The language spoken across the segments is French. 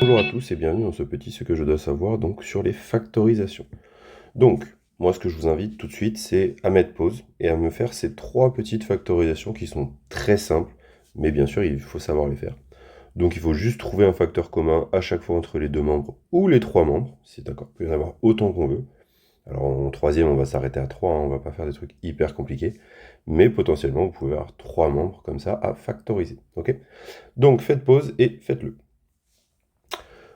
Bonjour à tous et bienvenue dans ce petit ce que je dois savoir donc sur les factorisations. Donc, moi ce que je vous invite tout de suite, c'est à mettre pause et à me faire ces trois petites factorisations qui sont très simples, mais bien sûr il faut savoir les faire. Donc il faut juste trouver un facteur commun à chaque fois entre les deux membres ou les trois membres, c'est d'accord, il peut y en avoir autant qu'on veut. Alors en troisième on va s'arrêter à 3, on va pas faire des trucs hyper compliqués, mais potentiellement vous pouvez avoir trois membres comme ça à factoriser, ok? Donc faites pause et faites-le.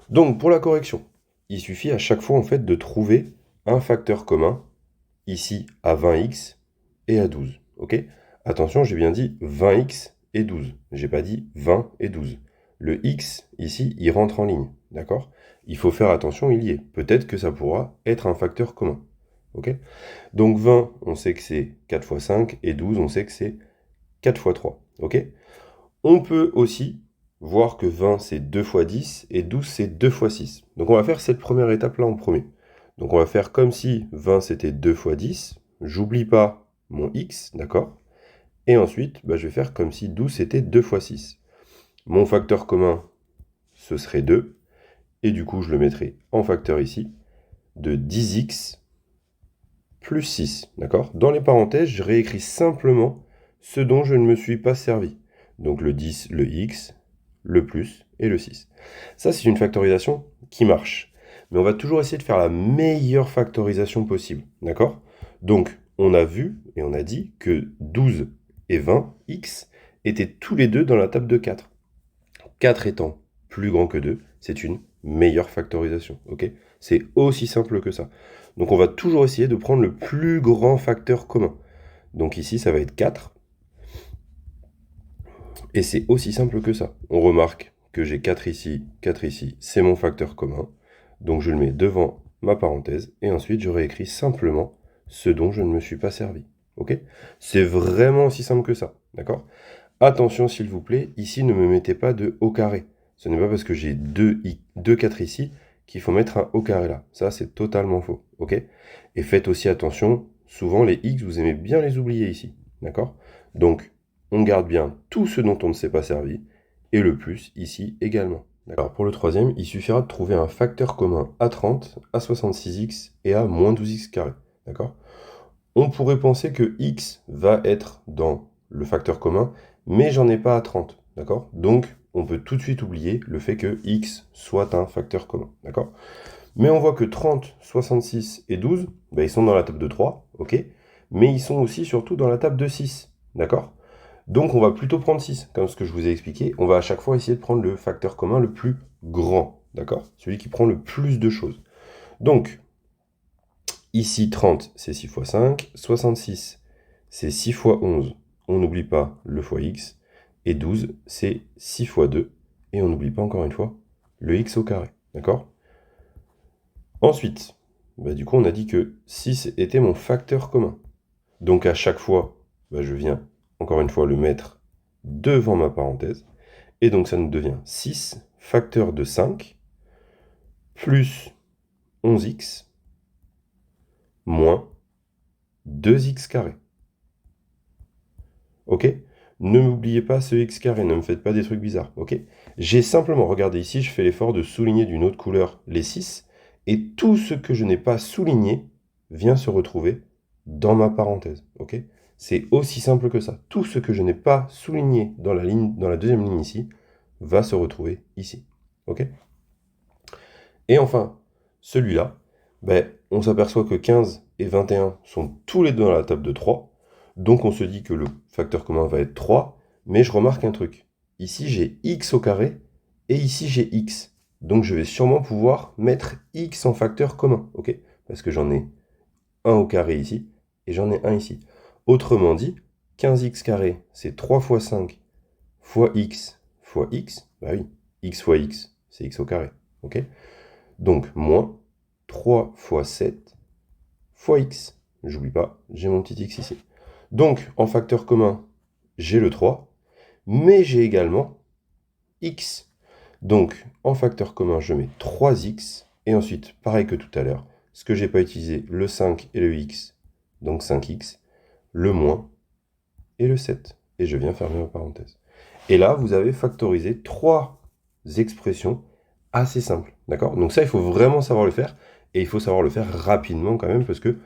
Donc pour la correction, il suffit à chaque fois en fait de trouver un facteur commun, ici à 20x et à 12. Ok? Attention, j'ai bien dit 20x et 12. J'ai pas dit 20 et 12. Le x, ici, il rentre en ligne. D'accord? Il faut faire attention, il y est. Peut-être que ça pourra être un facteur commun. Ok? Donc 20, on sait que c'est 4 fois 5, et 12, on sait que c'est 4 fois 3. Ok? On peut aussi voir que 20 c'est 2 fois 10 et 12 c'est 2 fois 6. Donc on va faire cette première étape-là en premier. Donc on va faire comme si 20 c'était 2 fois 10. J'oublie pas mon x, d'accord? Et ensuite, je vais faire comme si 12 c'était 2 fois 6. Mon facteur commun, ce serait 2. Et du coup, je le mettrai en facteur ici, de 10x plus 6, d'accord? Dans les parenthèses, je réécris simplement ce dont je ne me suis pas servi. Donc le 10, le x, le plus et le 6. Ça, c'est une factorisation qui marche. Mais on va toujours essayer de faire la meilleure factorisation possible, d'accord? Donc, on a vu et on a dit que 12 et 20, x, étaient tous les deux dans la table de 4. 4 étant plus grand que 2, c'est une meilleure factorisation, ok? C'est aussi simple que ça. Donc on va toujours essayer de prendre le plus grand facteur commun. Donc ici, ça va être 4. Et c'est aussi simple que ça. On remarque que j'ai 4 ici, c'est mon facteur commun. Donc je le mets devant ma parenthèse, et ensuite je réécris simplement ce dont je ne me suis pas servi. Ok? C'est vraiment aussi simple que ça, d'accord? Attention s'il vous plaît, ici ne me mettez pas de au carré. Ce n'est pas parce que j'ai 2 4 ici qu'il faut mettre un au carré là. Ça c'est totalement faux, ok? Et faites aussi attention, souvent les x vous aimez bien les oublier ici, d'accord? Donc on garde bien tout ce dont on ne s'est pas servi, et le plus ici également. Alors pour le troisième, il suffira de trouver un facteur commun à 30, à 66x et à moins 12x carré, d'accord? On pourrait penser que x va être dans le facteur commun, mais j'en ai pas à 30, d'accord? Donc, on peut tout de suite oublier le fait que x soit un facteur commun, d'accord? Mais on voit que 30, 66 et 12, ils sont dans la table de 3, ok? Mais ils sont aussi surtout dans la table de 6, d'accord? Donc, on va plutôt prendre 6, comme ce que je vous ai expliqué. On va à chaque fois essayer de prendre le facteur commun le plus grand, d'accord? Celui qui prend le plus de choses. Donc, ici, 30, c'est 6 fois 5. 66, c'est 6 fois 11. On n'oublie pas le fois x. Et 12, c'est 6 fois 2. Et on n'oublie pas encore une fois le x au carré. D'accord? Ensuite, du coup, on a dit que 6 était mon facteur commun. Donc à chaque fois, je viens encore une fois le mettre devant ma parenthèse. Et donc ça nous devient 6 facteur de 5 plus 11x moins 2x carré. Ok? Ne m'oubliez pas ce x carré, ne me faites pas des trucs bizarres, ok? J'ai simplement, regardez ici, je fais l'effort de souligner d'une autre couleur les 6, et tout ce que je n'ai pas souligné vient se retrouver dans ma parenthèse, ok? C'est aussi simple que ça. Tout ce que je n'ai pas souligné dans la ligne, dans la deuxième ligne ici, va se retrouver ici, ok? Et enfin, celui-là, on s'aperçoit que 15 et 21 sont tous les deux dans la table de 3. Donc on se dit que le facteur commun va être 3. Mais je remarque un truc. Ici, j'ai x au carré et ici, j'ai x. Donc je vais sûrement pouvoir mettre x en facteur commun. Ok? Parce que j'en ai un au carré ici et j'en ai un ici. Autrement dit, 15x carré, c'est 3 fois 5 fois x fois x. Bah oui, x fois x, c'est x au carré. Ok? Donc, moins 3 fois 7 fois x. J'oublie pas, j'ai mon petit x ici. Donc, en facteur commun, j'ai le 3, mais j'ai également x. Donc, en facteur commun, je mets 3x, et ensuite, pareil que tout à l'heure, ce que j'ai pas utilisé, le 5 et le x, donc 5x, le moins et le 7. Et je viens fermer ma parenthèse. Et là, vous avez factorisé trois expressions assez simple, d'accord? Donc ça, il faut vraiment savoir le faire, et il faut savoir le faire rapidement quand même, parce que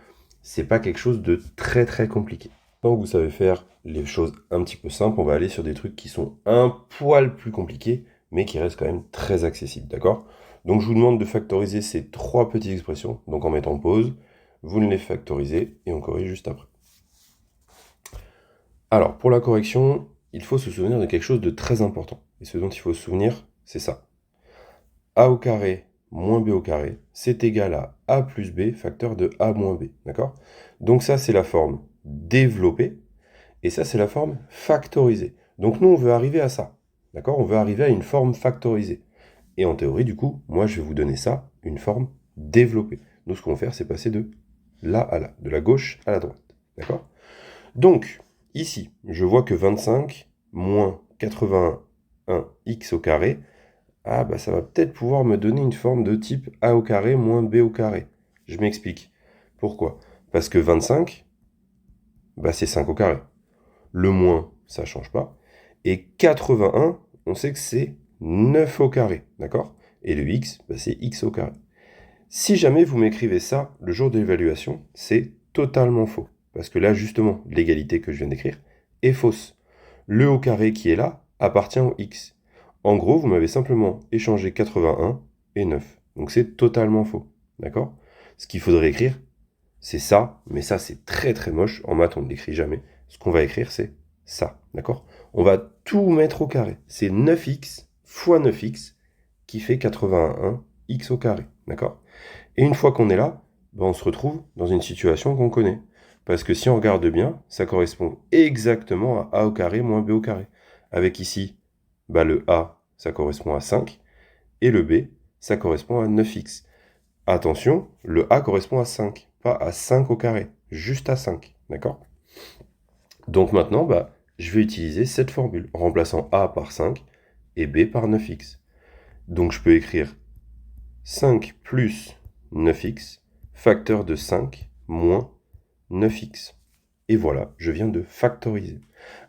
c'est pas quelque chose de très très compliqué. Quand vous savez faire les choses un petit peu simples, on va aller sur des trucs qui sont un poil plus compliqués, mais qui restent quand même très accessibles, d'accord? Donc je vous demande de factoriser ces trois petites expressions, donc en mettant pause, vous les factorisez, et on corrige juste après. Alors, pour la correction, il faut se souvenir de quelque chose de très important. Et ce dont il faut se souvenir, c'est ça. A au carré moins B au carré, c'est égal à A plus B facteur de A moins B, d'accord? Donc ça, c'est la forme développée, et ça, c'est la forme factorisée. Donc nous, on veut arriver à ça, d'accord? On veut arriver à une forme factorisée. Et en théorie, du coup, moi, je vais vous donner ça, une forme développée. Nous, ce qu'on va faire, c'est passer de là à là, de la gauche à la droite, d'accord? Donc, ici, je vois que 25 moins 81x au carré, ah bah ça va peut-être pouvoir me donner une forme de type a au carré moins b au carré. Je m'explique. Pourquoi? Parce que 25, bah c'est 5 au carré. Le moins, ça change pas. Et 81, on sait que c'est 9 au carré, d'accord? Et le x, bah c'est x au carré. Si jamais vous m'écrivez ça le jour de l'évaluation, c'est totalement faux. Parce que là, justement, l'égalité que je viens d'écrire est fausse. Le au carré qui est là appartient au x. En gros, vous m'avez simplement échangé 81 et 9. Donc c'est totalement faux. D'accord? Ce qu'il faudrait écrire, c'est ça, mais ça c'est très très moche. En maths, on ne l'écrit jamais. Ce qu'on va écrire, c'est ça. D'accord? On va tout mettre au carré. C'est 9x fois 9x qui fait 81x au carré. D'accord? Et une fois qu'on est là, ben on se retrouve dans une situation qu'on connaît. Parce que si on regarde bien, ça correspond exactement à a au carré moins b au carré. Avec ici, bah le a, ça correspond à 5, et le b, ça correspond à 9x. Attention, le a correspond à 5, pas à 5 au carré, juste à 5, d'accord? Donc maintenant, bah, je vais utiliser cette formule, en remplaçant a par 5 et b par 9x. Donc je peux écrire 5 plus 9x, facteur de 5 moins 9x. Et voilà, je viens de factoriser.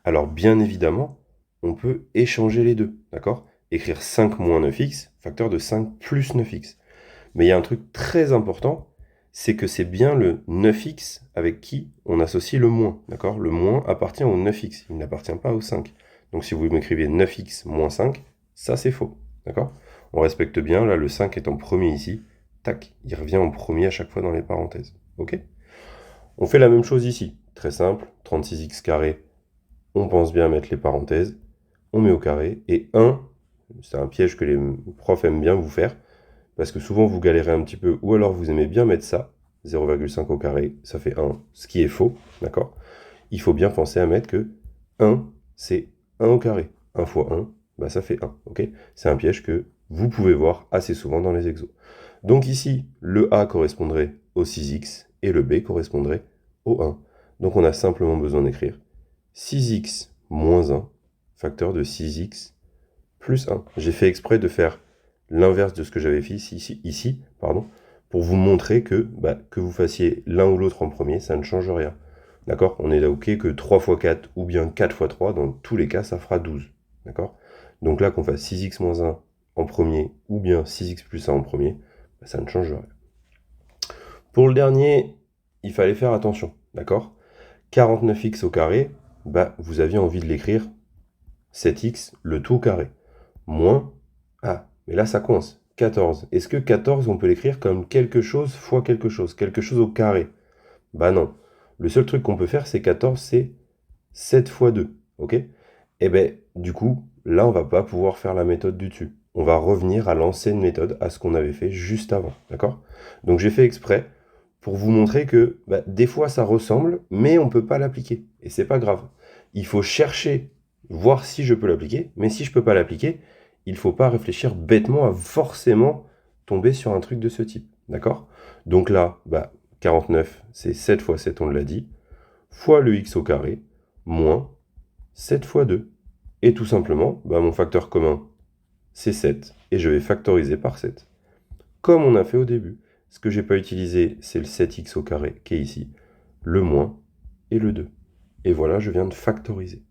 Alors bien évidemment, on peut échanger les deux, d'accord? Écrire 5 moins 9x, facteur de 5 plus 9x. Mais il y a un truc très important, c'est que c'est bien le 9x avec qui on associe le moins, d'accord? Le moins appartient au 9x, il n'appartient pas au 5. Donc si vous m'écrivez 9x moins 5, ça c'est faux, d'accord? On respecte bien, là le 5 est en premier ici, tac, il revient en premier à chaque fois dans les parenthèses, ok? On fait la même chose ici, très simple, 36x carré, on pense bien à mettre les parenthèses, on met au carré, et 1, c'est un piège que les profs aiment bien vous faire, parce que souvent vous galérez un petit peu, ou alors vous aimez bien mettre ça, 0,5 au carré, ça fait 1, ce qui est faux, d'accord? Il faut bien penser à mettre que 1, c'est 1 au carré. 1 fois 1, bah ça fait 1, ok? C'est un piège que vous pouvez voir assez souvent dans les exos. Donc ici, le A correspondrait au 6x, et le B correspondrait au 1. Donc on a simplement besoin d'écrire 6x moins 1, facteur de 6x plus 1. J'ai fait exprès de faire l'inverse de ce que j'avais fait ici, pour vous montrer que vous fassiez l'un ou l'autre en premier, ça ne change rien. D'accord? On est là OK que 3 fois 4 ou bien 4 fois 3, dans tous les cas, ça fera 12. D'accord? Donc là, qu'on fasse 6x moins 1 en premier ou bien 6x plus 1 en premier, ça ne change rien. Pour le dernier, il fallait faire attention. D'accord? 49x au carré, vous aviez envie de l'écrire 7x, le tout au carré. Moins, mais là ça coince, 14. Est-ce que 14, on peut l'écrire comme quelque chose fois quelque chose au carré? Bah non. Le seul truc qu'on peut faire, c'est 14, c'est 7 fois 2, ok? Et ben, du coup, là, on va pas pouvoir faire la méthode du dessus. On va revenir à l'ancienne méthode, à ce qu'on avait fait juste avant, d'accord? Donc j'ai fait exprès pour vous montrer que des fois ça ressemble, mais on peut pas l'appliquer. Et c'est pas grave. Il faut chercher, voir si je peux l'appliquer, mais si je peux pas l'appliquer, il faut pas réfléchir bêtement à forcément tomber sur un truc de ce type, d'accord? Donc là, 49, c'est 7 fois 7, on l'a dit, fois le x au carré, moins 7 fois 2. Et tout simplement, mon facteur commun, c'est 7, et je vais factoriser par 7. Comme on a fait au début. Ce que j'ai pas utilisé, c'est le 7x au carré, qui est ici, le moins et le 2. Et voilà, je viens de factoriser.